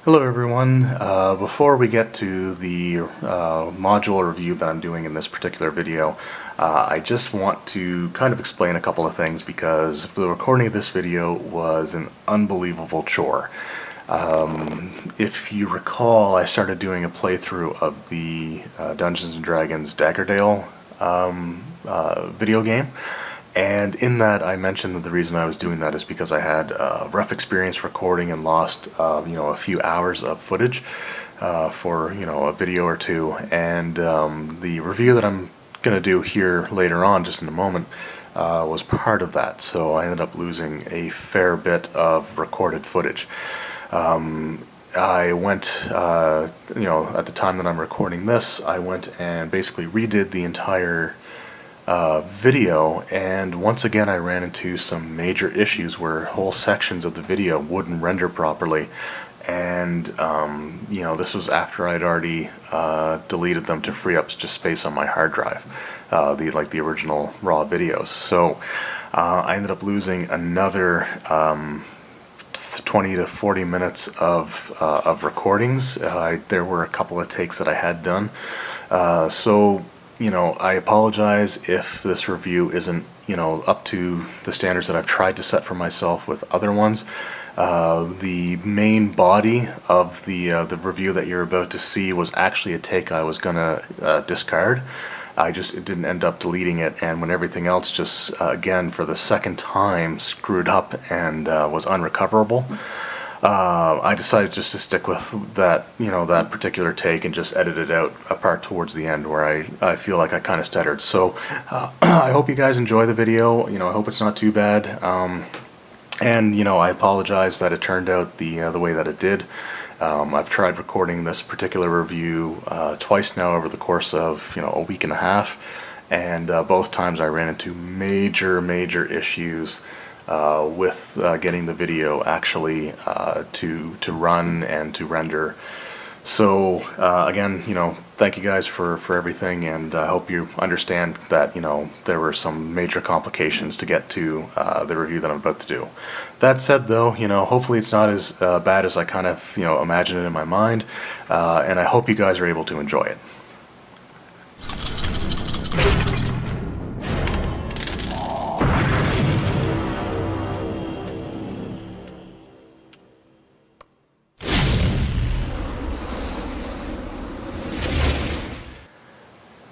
Hello everyone. Before we get to the module review that I'm doing in this particular video, I just want to kind of explain a couple of things because the recording of this video was an unbelievable chore. If you recall, I started doing a playthrough of the Dungeons & Dragons Daggerdale video game. And in that, I mentioned that the reason I was doing that is because I had a rough experience recording and lost, a few hours of footage for, a video or two. And the review that I'm going to do here later on, just in a moment, was part of that. So I ended up losing a fair bit of recorded footage. I went, at the time that I'm recording this, I went and basically redid the entire video, and once again I ran into some major issues where whole sections of the video wouldn't render properly, and this was after I'd already deleted them to free up just space on my hard drive, the original raw videos. So I ended up losing another 20 to 40 minutes of recordings. There were a couple of takes that I had done, so I apologize if this review isn't, up to the standards that I've tried to set for myself with other ones. The main body of the review that you're about to see was actually a take I was gonna discard. I just didn't end up deleting it, and when everything else just, again, for the second time, screwed up and was unrecoverable, I decided just to stick with that, that particular take and just edit it out a part towards the end where I feel like I kind of stuttered. So I hope you guys enjoy the video. I hope it's not too bad. And I apologize that it turned out the way that it did. I've tried recording this particular review twice now over the course of a week and a half, and both times I ran into major issues with getting the video actually to run and to render. So again, thank you guys for everything, and I hope you understand that there were some major complications to get to the review that I'm about to do. That said, though, hopefully it's not as bad as I kind of imagine it in my mind, and I hope you guys are able to enjoy it.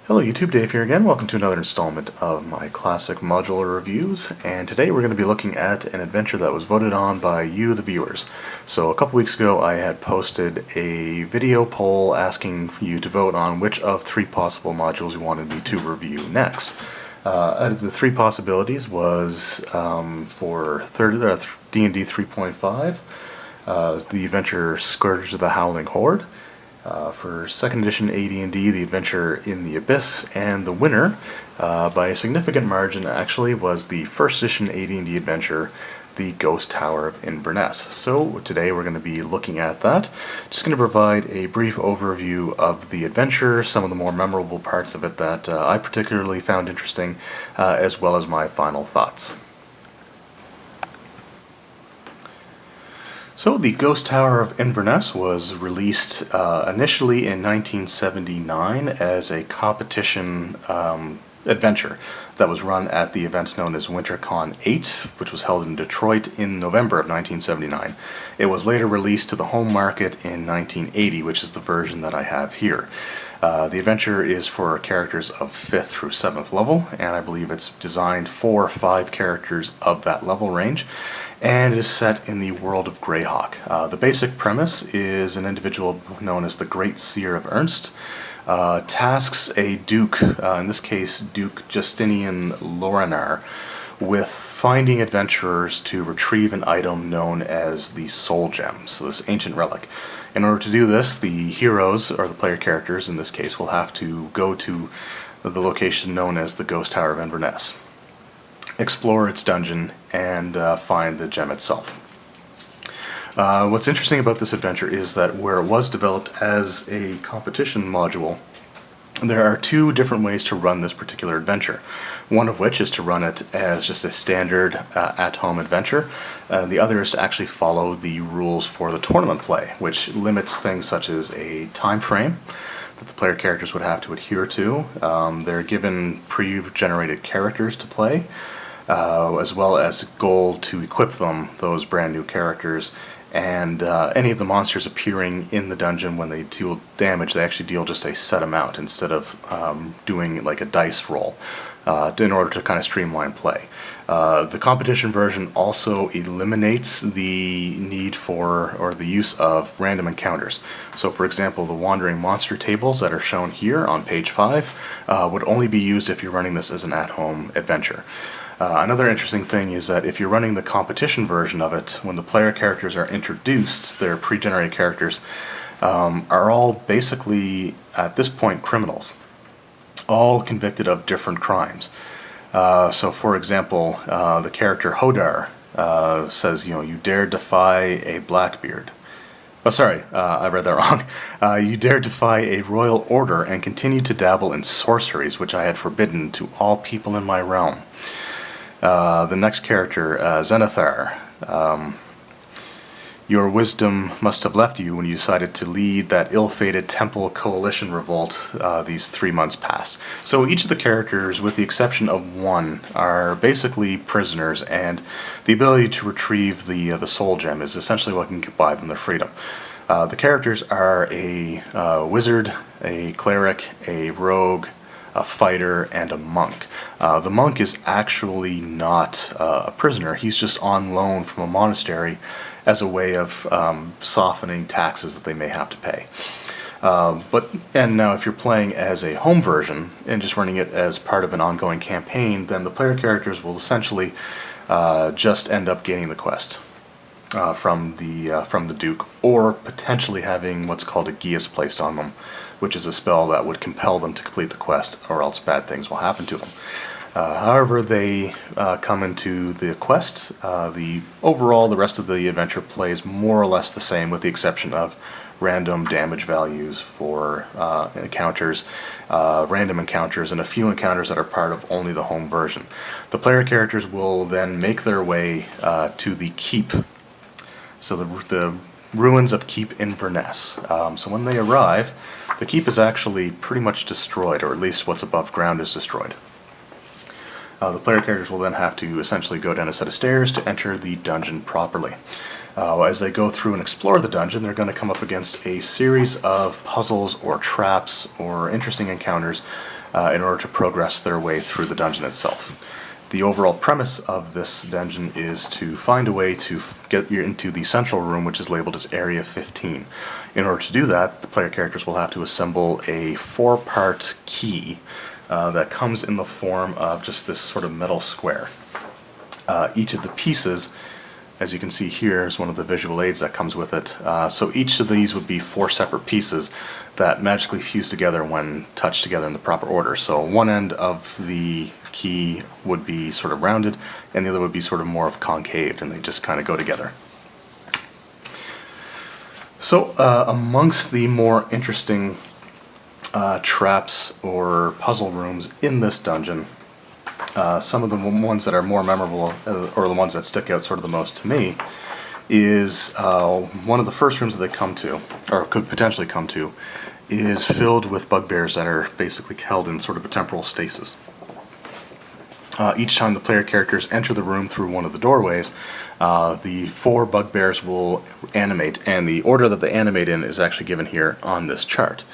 Hello YouTube, Dave here again. Welcome to another installment of my classic modular reviews, and today we're going to be looking at an adventure that was voted on by you, the viewers. So a couple weeks ago I had posted a video poll asking you to vote on which of three possible modules you wanted me to review next. Out of the three possibilities was for D&D 3.5, the adventure Scourge of the Howling Horde. For 2nd edition AD&D, the adventure In the Abyss, and the winner, by a significant margin actually, was the 1st edition AD&D adventure, The Ghost Tower of Inverness. So today we're going to be looking at that. Just going to provide a brief overview of the adventure, some of the more memorable parts of it that I particularly found interesting, as well as my final thoughts. So the Ghost Tower of Inverness was released initially in 1979 as a competition adventure that was run at the event known as WinterCon 8, which was held in Detroit in November of 1979. It was later released to the home market in 1980, which is the version that I have here. The adventure is for characters of 5th through 7th level, and I believe it's designed for 5 characters of that level range, and is set in the world of Greyhawk. The basic premise is an individual known as the Great Seer of Ernst tasks a duke, in this case Duke Justinian Lorinar, with finding adventurers to retrieve an item known as the Soul Gem, so this ancient relic. In order to do this, the heroes, or the player characters in this case, will have to go to the location known as the Ghost Tower of Inverness, explore its dungeon, and find the gem itself. What's interesting about this adventure is that where it was developed as a competition module, There are two different ways to run this particular adventure. One of which is to run it as just a standard at-home adventure. The other is to actually follow the rules for the tournament play, which limits things such as a time frame that the player characters would have to adhere to. They're given pre-generated characters to play, as well as a goal to equip them those brand new characters. And any of the monsters appearing in the dungeon, when they deal damage, they actually deal just a set amount instead of doing like a dice roll in order to kind of streamline play. The competition version also eliminates the need for or the use of random encounters. So for example, the wandering monster tables that are shown here on page 5 would only be used if you're running this as an at-home adventure. Another interesting thing is that if you're running the competition version of it, when the player characters are introduced, their pre-generated characters are all basically, at this point, criminals, all convicted of different crimes. So for example, the character Hodar says, you dare defy a Blackbeard. Oh, sorry, I read that wrong. You dare defy a royal order and continue to dabble in sorceries, which I had forbidden to all people in my realm. The next character, Zenithar. Your wisdom must have left you when you decided to lead that ill-fated Temple Coalition revolt these 3 months past. So each of the characters, with the exception of one, are basically prisoners, and the ability to retrieve the soul gem is essentially what can buy them their freedom. The characters are a wizard, a cleric, a rogue, a fighter, and a monk. The monk is actually not a prisoner. He's just on loan from a monastery as a way of softening taxes that they may have to pay. And now if you're playing as a home version and just running it as part of an ongoing campaign, then the player characters will essentially just end up gaining the quest from the Duke, or potentially having what's called a geas placed on them, which is a spell that would compel them to complete the quest, or else bad things will happen to them. However they come into the quest, the rest of the adventure plays more or less the same, with the exception of random damage values for encounters, random encounters, and a few encounters that are part of only the home version. The player characters will then make their way to the keep, so the ruins of Keep Inverness. So when they arrive, the keep is actually pretty much destroyed, or at least what's above ground is destroyed. The player characters will then have to essentially go down a set of stairs to enter the dungeon properly. As they go through and explore the dungeon, they're going to come up against a series of puzzles or traps or interesting encounters in order to progress their way through the dungeon itself. The overall premise of this dungeon is to find a way to get you into the central room, which is labeled as Area 15. In order to do that, the player characters will have to assemble a 4-part key that comes in the form of just this sort of metal square. Each of the pieces, as you can see here, is one of the visual aids that comes with it. So each of these would be 4 separate pieces that magically fuse together when touched together in the proper order. So one end of the key would be sort of rounded, and the other would be sort of more of concaved, and they just kind of go together. So amongst the more interesting traps or puzzle rooms in this dungeon, some of the ones that are more memorable, or the ones that stick out sort of the most to me, is one of the first rooms that they come to, or could potentially come to, is filled with bugbears that are basically held in sort of a temporal stasis. Each time the player characters enter the room through one of the doorways, the 4 bugbears will animate, and the order that they animate in is actually given here on this chart.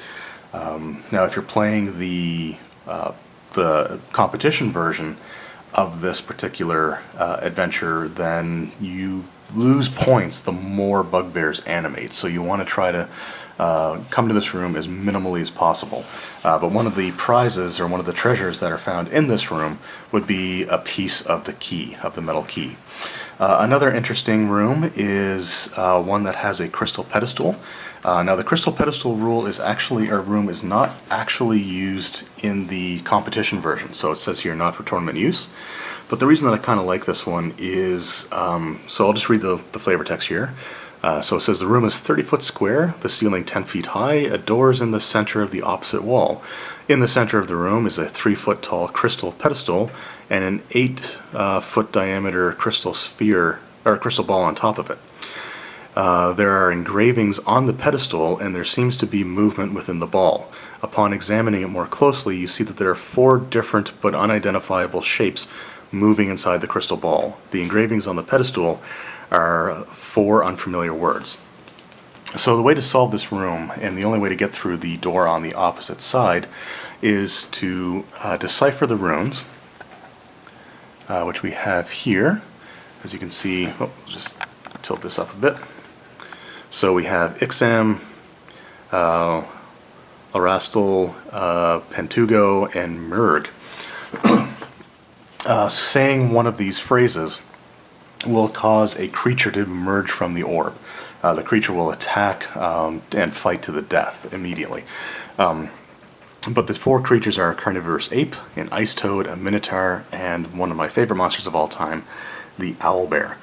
Now, if you're playing the competition version of this particular adventure, then you lose points the more bugbears animate. So you want to try to come to this room as minimally as possible. But one of the prizes, or one of the treasures that are found in this room, would be a piece of the key, of the metal key. Another interesting room is one that has a crystal pedestal. Now the crystal pedestal room is not actually used in the competition version, so it says here not for tournament use. But the reason that I kind of like this one is, so I'll just read the flavor text here. So it says the room is 30 foot square, the ceiling 10 feet high, a door is in the center of the opposite wall. In the center of the room is a 3 foot tall crystal pedestal and an 8 foot diameter crystal sphere or crystal ball on top of it. There are engravings on the pedestal, and there seems to be movement within the ball. Upon examining it more closely, you see that there are 4 different but unidentifiable shapes moving inside the crystal ball. The engravings on the pedestal are 4 unfamiliar words. So the way to solve this room, and the only way to get through the door on the opposite side, is to decipher the runes, which we have here. As you can see, just tilt this up a bit. So we have Ixam, Arastal, Pentugo, and Murg. Saying one of these phrases will cause a creature to emerge from the orb. The creature will attack and fight to the death immediately. But the 4 creatures are a carnivorous ape, an ice toad, a minotaur, and one of my favorite monsters of all time, the owlbear.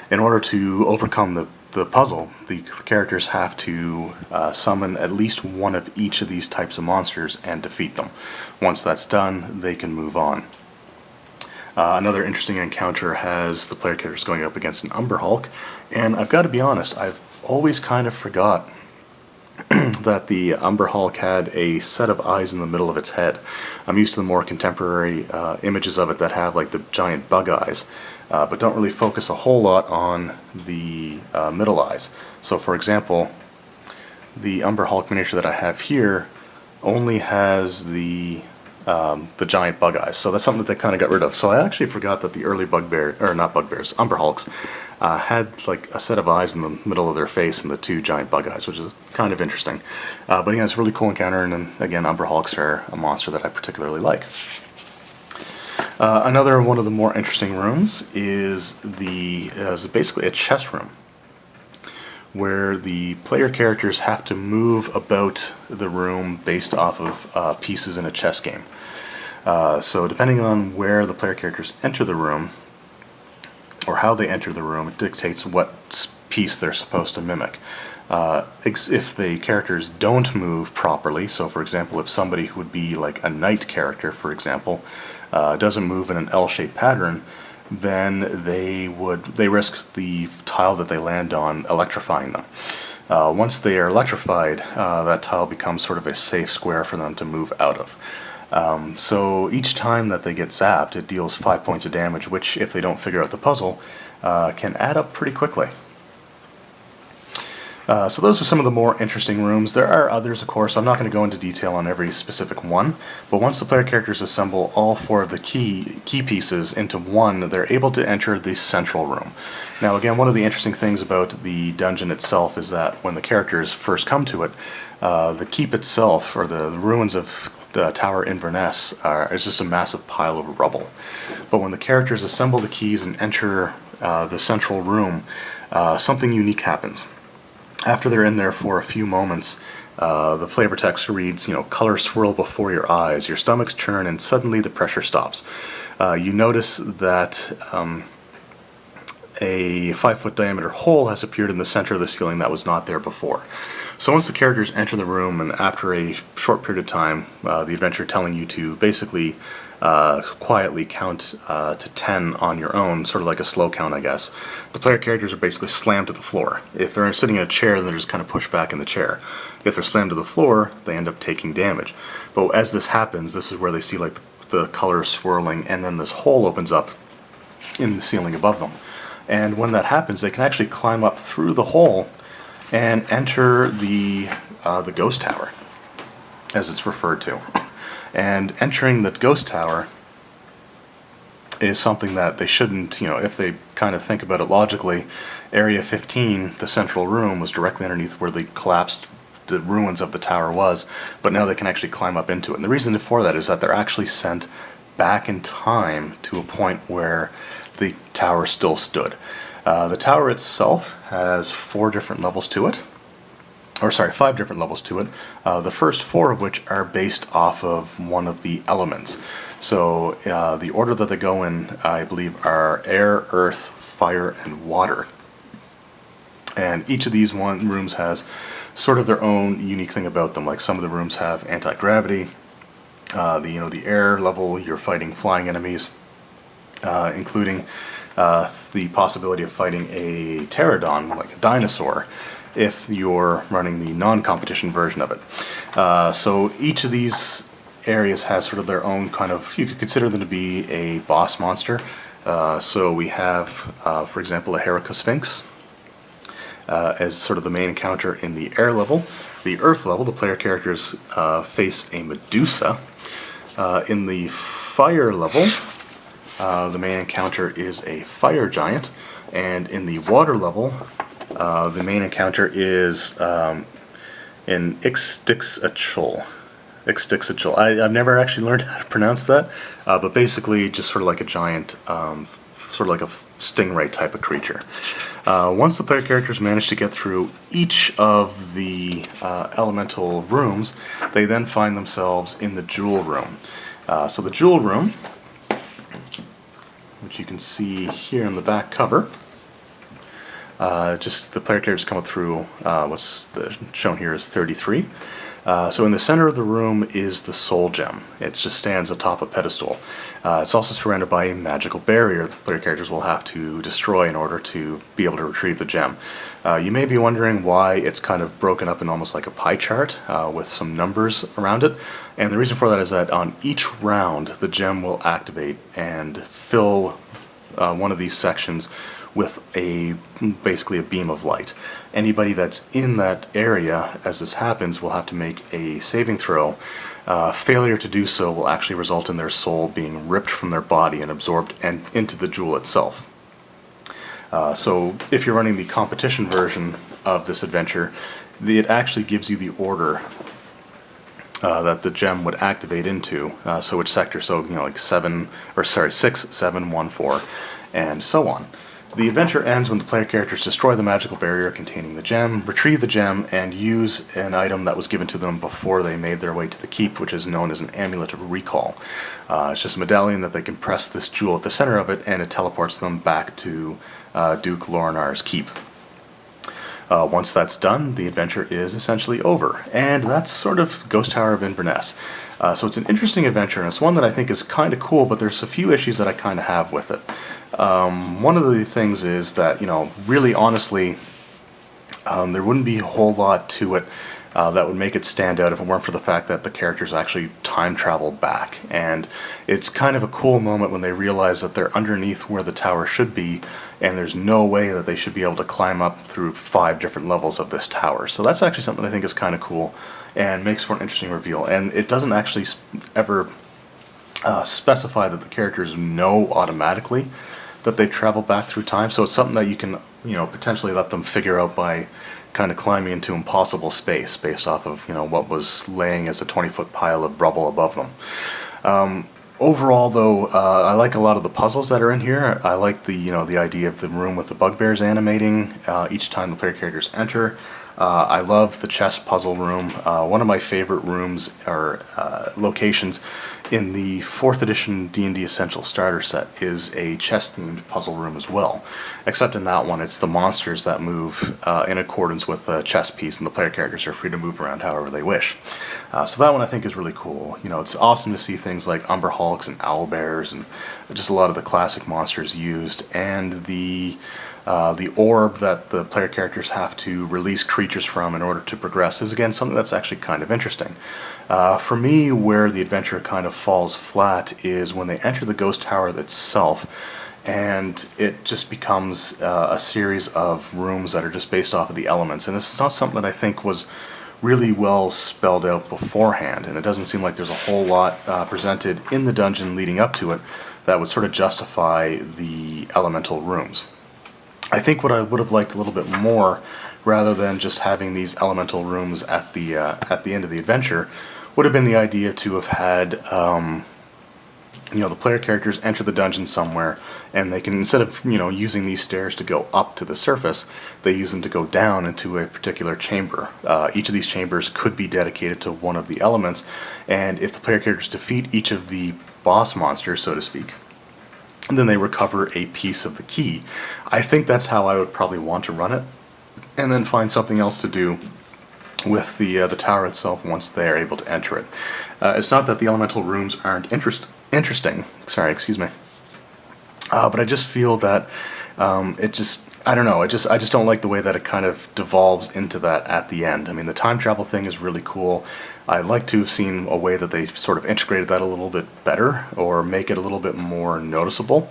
In order to overcome the puzzle, the characters have to summon at least one of each of these types of monsters and defeat them. Once that's done, they can move on. Another interesting encounter has the player characters going up against an Umber Hulk, and I've got to be honest, I've always kind of forgot that the Umber Hulk had a set of eyes in the middle of its head. I'm used to the more contemporary images of it that have like the giant bug eyes, but don't really focus a whole lot on the middle eyes. So for example, the Umber Hulk miniature that I have here only has the giant bug eyes, so that's something that they kind of got rid of. So I actually forgot that the early Umber Hulks had like a set of eyes in the middle of their face and the 2 giant bug eyes, which is kind of interesting. But yeah, it's a really cool encounter, and then again, Umber Hulks are a monster that I particularly like. Another one of the more interesting rooms is basically a chess room, where the player characters have to move about the room based off of pieces in a chess game. So depending on where the player characters enter the room, or how they enter the room, it dictates what piece they're supposed to mimic. If the characters don't move properly, so for example, if somebody who would be like a knight character, for example, doesn't move in an L-shaped pattern, then they risk the tile that they land on electrifying them. Once they are electrified, that tile becomes sort of a safe square for them to move out of. So each time that they get zapped, it deals 5 points of damage, which, if they don't figure out the puzzle, can add up pretty quickly. So those are some of the more interesting rooms. There are others, of course. I'm not going to go into detail on every specific one, but once the player characters assemble all 4 of the key pieces into one, they're able to enter the central room. Now again, one of the interesting things about the dungeon itself is that when the characters first come to it, the keep itself, or the ruins of the Tower Inverness, is just a massive pile of rubble. But when the characters assemble the keys and enter the central room, something unique happens. After they're in there for a few moments, the flavor text reads, colors swirl before your eyes, your stomachs churn, and suddenly the pressure stops. You notice that a 5 foot diameter hole has appeared in the center of the ceiling that was not there before. So once the characters enter the room, and after a short period of time, the adventure telling you to basically quietly count to 10 on your own, sort of like a slow count, I guess, the player characters are basically slammed to the floor. If they're sitting in a chair, then they're just kind of pushed back in the chair. If they're slammed to the floor, they end up taking damage. But as this happens, this is where they see like the colors swirling, and then this hole opens up in the ceiling above them. And when that happens, they can actually climb up through the hole and enter the ghost tower, as it's referred to. And entering the ghost tower is something that they shouldn't, if they kind of think about it logically. Area 15, the central room, was directly underneath where the collapsed the ruins of the tower was, but now they can actually climb up into it. And the reason for that is that they're actually sent back in time to a point where the tower still stood. The tower itself has 5 different levels to it. The first 4 of which are based off of one of the elements. So the order that they go in, I believe, are air, earth, fire, and water. And each of these rooms has sort of their own unique thing about them. Like some of the rooms have anti-gravity, the air level, you're fighting flying enemies, including the possibility of fighting a pterodon, like a dinosaur, if you're running the non-competition version of it. So each of these areas has sort of their own kind of, you could consider them to be a boss monster. So we have, for example, a Heracrosphinx as sort of the main encounter in the air level. The earth level, the player characters face a Medusa. In the fire level, the main encounter is a fire giant, and in the water level, the main encounter is an Ixtixatl. I've never actually learned how to pronounce that, but basically just sort of like a giant, sort of like a stingray type of creature. Once the player characters manage to get through each of the elemental rooms, they then find themselves in the jewel room. So the jewel room, which you can see here in the back cover, just the player characters come up through what's shown here is 33. So in the center of the room is the soul gem. It just stands atop a pedestal. It's also surrounded by a magical barrier the player characters will have to destroy in order to be able to retrieve the gem. You may be wondering why it's kind of broken up in almost like a pie chart with some numbers around it. And the reason for that is that on each round the gem will activate and fill one of these sections with basically a beam of light. Anybody that's in that area as this happens will have to make a saving throw. Failure to do so will actually result in their soul being ripped from their body and absorbed into the jewel itself. So if you're running the competition version of this adventure, it actually gives you the order that the gem would activate into, so which sector, so like 6, 7, 1, 4, and so on. The adventure ends when the player characters destroy the magical barrier containing the gem, retrieve the gem, and use an item that was given to them before they made their way to the keep, which is known as an Amulet of Recall. It's just a medallion that they can press this jewel at the center of it, and it teleports them back to Duke Lorinar's keep. Once that's done, the adventure is essentially over, and that's sort of Ghost Tower of Inverness. So it's an interesting adventure, and it's one that I think is kind of cool, but there's a few issues that I kind of have with it. One of the things is that, really honestly, there wouldn't be a whole lot to it that would make it stand out if it weren't for the fact that the characters actually time travel back. And it's kind of a cool moment when they realize that they're underneath where the tower should be, and there's no way that they should be able to climb up through 5 different levels of this tower. So that's actually something I think is kind of cool and makes for an interesting reveal. And it doesn't actually ever specify that the characters know automatically that they travel back through time, so it's something that you can potentially let them figure out by kind of climbing into impossible space based off of what was laying as a 20-foot pile of rubble above them. Overall, though, I like a lot of the puzzles that are in here. I like the idea of the room with the bugbears animating each time the player characters enter. I love the chess puzzle room. One of my favorite rooms or locations in the 4th edition D&D Essential Starter Set is a chess-themed puzzle room as well. Except in that one, it's the monsters that move in accordance with the chess piece, and the player characters are free to move around however they wish. So that one I think is really cool. It's awesome to see things like Umber Hulks and Owlbears and just a lot of the classic monsters used, and the orb that the player characters have to release creatures from in order to progress is, again, something that's actually kind of interesting. For me, where the adventure kind of falls flat is when they enter the ghost tower itself, and it just becomes a series of rooms that are just based off of the elements. And this is not something that I think was really well spelled out beforehand, and it doesn't seem like there's a whole lot presented in the dungeon leading up to it that would sort of justify the elemental rooms. I think what I would have liked a little bit more, rather than just having these elemental rooms at the end of the adventure, would have been the idea to have had the player characters enter the dungeon somewhere, and they can, instead of using these stairs to go up to the surface, they use them to go down into a particular chamber. Each of these chambers could be dedicated to one of the elements, and if the player characters defeat each of the boss monsters, so to speak, and then they recover a piece of the key. I think that's how I would probably want to run it. and then find something else to do with the tower itself once they are able to enter it. It's not that the elemental rooms aren't interesting. Sorry, excuse me. But I just feel that it just, I don't know, I just don't like the way that it kind of devolves into that at the end. I mean, the time travel thing is really cool. I'd like to have seen a way that they sort of integrated that a little bit better, or make it a little bit more noticeable,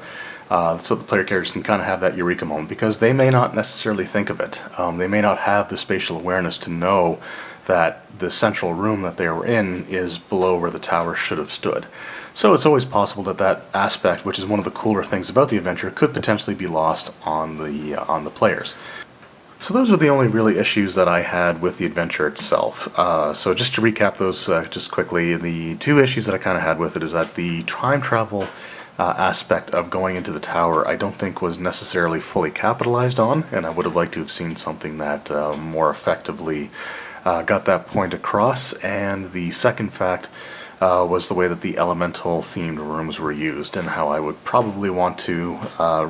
so the player characters can kind of have that eureka moment, because they may not necessarily think of it. They may not have the spatial awareness to know that the central room that they were in is below where the tower should have stood. So it's always possible that that aspect, which is one of the cooler things about the adventure, could potentially be lost on the players. So those are the only really issues that I had with the adventure itself. So just to recap those just quickly, the two issues that I kind of had with it is that the time travel aspect of going into the tower I don't think was necessarily fully capitalized on, and I would have liked to have seen something that more effectively got that point across. And the second fact was the way that the elemental themed rooms were used, and how I would probably want to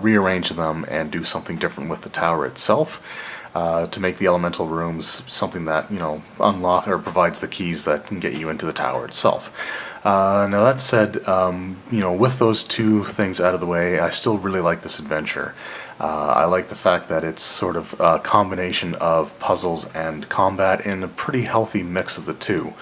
rearrange them and do something different with the tower itself, to make the elemental rooms something that, you know, unlock or provides the keys that can get you into the tower itself. Now that said, you know, with those two things out of the way, I still really like this adventure. I like the fact that it's sort of a combination of puzzles and combat in a pretty healthy mix of the two.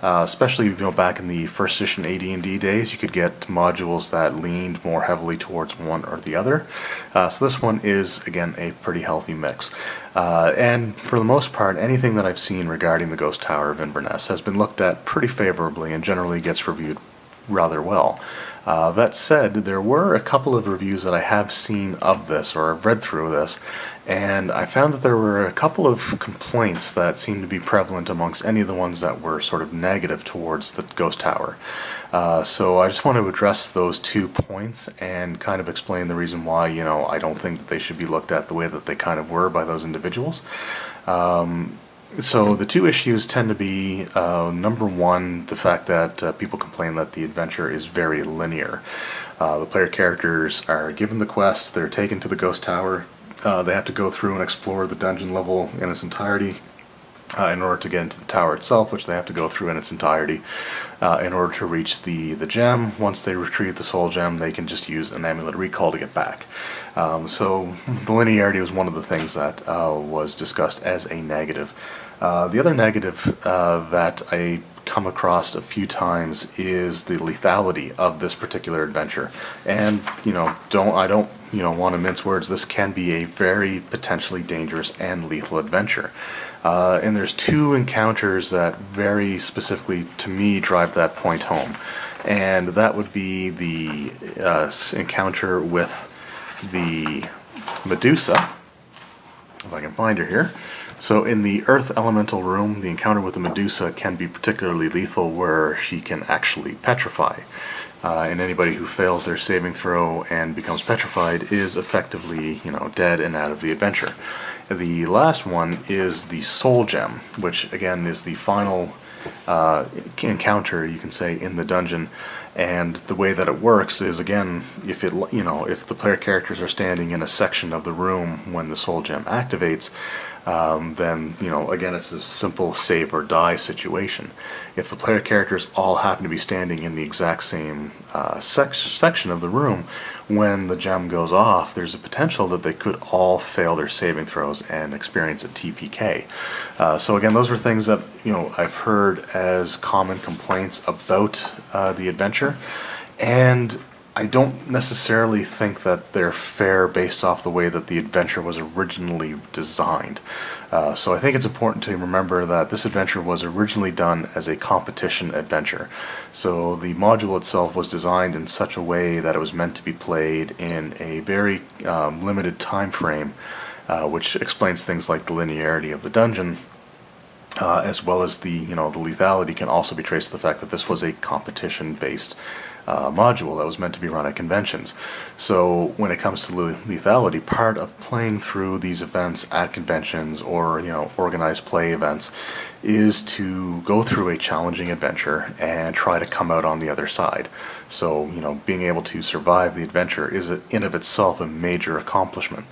Especially, you know, back in the first edition AD&D days, you could get modules that leaned more heavily towards one or the other. So this one is, again, a pretty healthy mix. And for the most part, anything that I've seen regarding the Ghost Tower of Inverness has been looked at pretty favorably and generally gets reviewed rather well. That said, there were a couple of reviews that I have seen of this, or I've read through this, and I found that there were a couple of complaints that seemed to be prevalent amongst any of the ones that were sort of negative towards the Ghost Tower. So I just want to address those 2 points and kind of explain the reason why, you know, I don't think that they should be looked at the way that they kind of were by those individuals. So the 2 issues tend to be, number one, the fact that people complain that the adventure is very linear. The player characters are given the quest, they're taken to the Ghost Tower, they have to go through and explore the dungeon level in its entirety in order to get into the tower itself, which they have to go through in its entirety in order to reach the gem. Once they retrieve the soul gem, they can just use an amulet recall to get back. So the linearity was one of the things that was discussed as a negative. The other negative that I come across a few times is the lethality of this particular adventure. And, you know, I don't want to mince words. This can be a very potentially dangerous and lethal adventure. And there's 2 encounters that very specifically, to me, drive that point home. And that would be the encounter with the Medusa, if I can find her here. So in the Earth Elemental Room, the encounter with the Medusa can be particularly lethal, where she can actually petrify. And anybody who fails their saving throw and becomes petrified is effectively, you know, dead and out of the adventure. The last one is the Soul Gem, which again is the final encounter, you can say, in the dungeon. And the way that it works is, again, if the player characters are standing in a section of the room when the Soul Gem activates, then, you know, again, it's a simple save or die situation. If the player characters all happen to be standing in the exact same section of the room when the gem goes off, there's a potential that they could all fail their saving throws and experience a TPK. So again, those are things that, you know, I've heard as common complaints about the adventure, and I don't necessarily think that they're fair based off the way that the adventure was originally designed. So I think it's important to remember that this adventure was originally done as a competition adventure. So the module itself was designed in such a way that it was meant to be played in a very limited time frame, which explains things like the linearity of the dungeon, as well as the lethality can also be traced to the fact that this was a competition-based module that was meant to be run at conventions. So when it comes to lethality, part of playing through these events at conventions or organized play events is to go through a challenging adventure and try to come out on the other side. So being able to survive the adventure is in of itself a major accomplishment,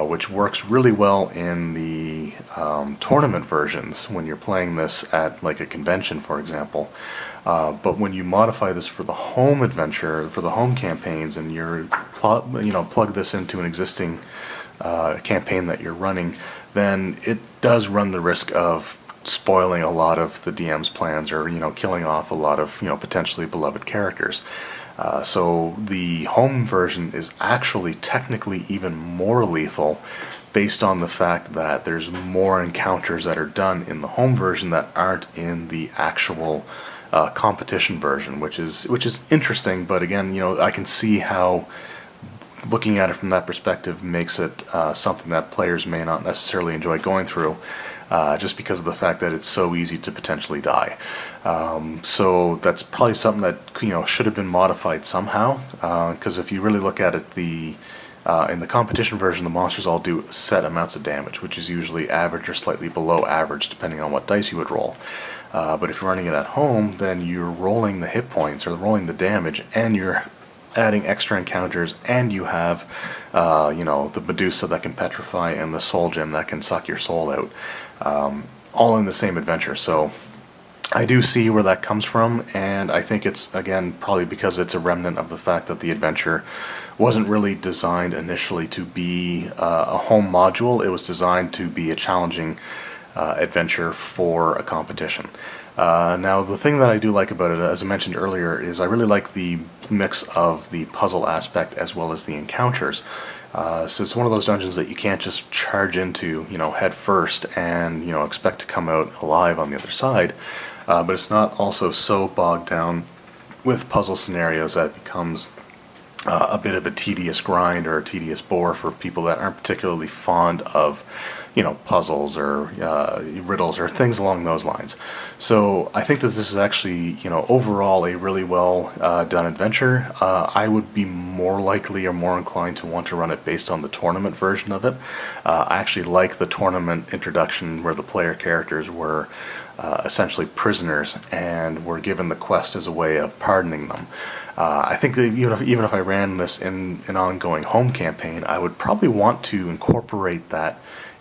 which works really well in the tournament versions when you're playing this at like a convention, for example. But when you modify this for the home adventure, for the home campaigns, and you're plug this into an existing campaign that you're running, then it does run the risk of spoiling a lot of the DM's plans, or killing off a lot of potentially beloved characters. So the home version is actually technically even more lethal, based on the fact that there's more encounters that are done in the home version that aren't in the actual competition version, which is interesting. But again, I can see how looking at it from that perspective makes it something that players may not necessarily enjoy going through, just because of the fact that it's so easy to potentially die. So that's probably something that should have been modified somehow, because if you really look at it, in the competition version, the monsters all do set amounts of damage, which is usually average or slightly below average, depending on what dice you would roll. But if you're running it at home, then you're rolling the hit points, or rolling the damage, and you're adding extra encounters, and you have the Medusa that can petrify, and the soul gem that can suck your soul out, all in the same adventure. So I do see where that comes from, and I think it's, again, probably because it's a remnant of the fact that the adventure wasn't really designed initially to be a home module. It was designed to be a challenging adventure for a competition. Now, the thing that I do like about it, as I mentioned earlier, is I really like the mix of the puzzle aspect as well as the encounters. So it's one of those dungeons that you can't just charge into, head first, and expect to come out alive on the other side. But it's not also so bogged down with puzzle scenarios that it becomes a bit of a tedious grind or a tedious bore for people that aren't particularly fond of puzzles or riddles or things along those lines. So I think that this is actually, overall a really well done adventure. I would be more likely or more inclined to want to run it based on the tournament version of it. I actually like the tournament introduction where the player characters were essentially prisoners and were given the quest as a way of pardoning them. I think that even if I ran this in an ongoing home campaign, I would probably want to incorporate that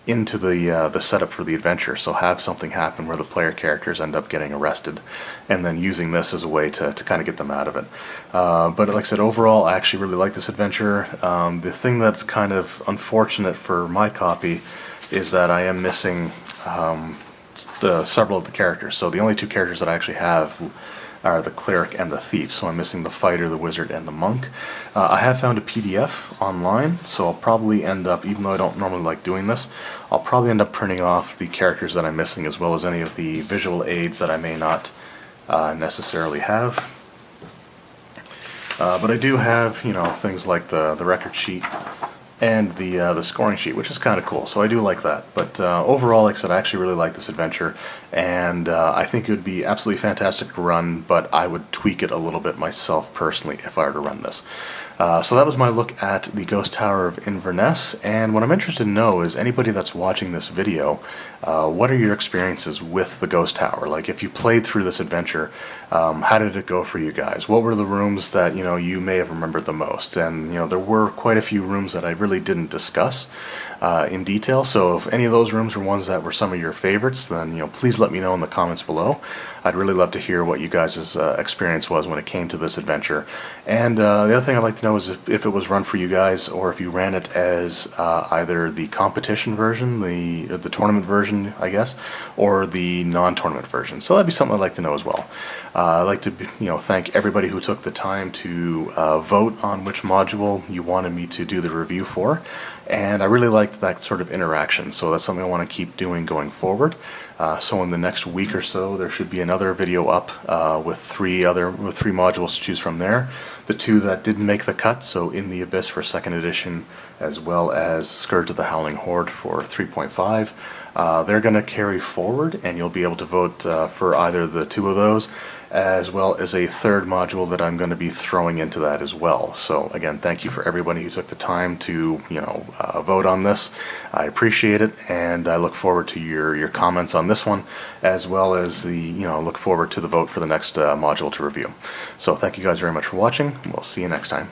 into the setup for the adventure. So have something happen where the player characters end up getting arrested, and then using this as a way to kind of get them out of it. But like I said, overall, I actually really like this adventure. The thing that's kind of unfortunate for my copy is that I am missing several of the characters. So the only two characters that I actually have are the cleric and the thief. So I'm missing the fighter, the wizard, and the monk. I have found a PDF online, so I'll probably end up, even though I don't normally like doing this, I'll probably end up printing off the characters that I'm missing, as well as any of the visual aids that I may not necessarily have. But I do have, things like the record sheet and the scoring sheet, which is kind of cool. So I do like that. But overall, like I said, I actually really like this adventure, and I think it would be absolutely fantastic to run, but I would tweak it a little bit myself personally if I were to run this. So that was my look at the Ghost Tower of Inverness, and what I'm interested to know is anybody that's watching this video, what are your experiences with the Ghost Tower? Like, if you played through this adventure, how did it go for you guys? What were the rooms that you may have remembered the most? And there were quite a few rooms that I really didn't discuss in detail, so if any of those rooms were ones that were some of your favorites, then please let me know in the comments below. I'd really love to hear what you guys' experience was when it came to this adventure. And the other thing I'd like to know is if it was run for you guys, or if you ran it as either the competition version, the tournament version, I guess, or the non-tournament version. So that'd be something I'd like to know as well. I'd like to thank everybody who took the time to vote on which module you wanted me to do the review for, and I really liked that sort of interaction, so that's something I want to keep doing going forward. So in the next week or so, there should be another video up with three modules to choose from there. The two that didn't make the cut, so In the Abyss for 2nd edition, as well as Scourge of the Howling Horde for 3.5. They're going to carry forward, and you'll be able to vote for either the two of those, as well as a third module that I'm going to be throwing into that as well. So again, thank you for everybody who took the time to vote on this. I appreciate it, and I look forward to your comments on this one, as well as look forward to the vote for the next module to review. So thank you guys very much for watching. We'll see you next time.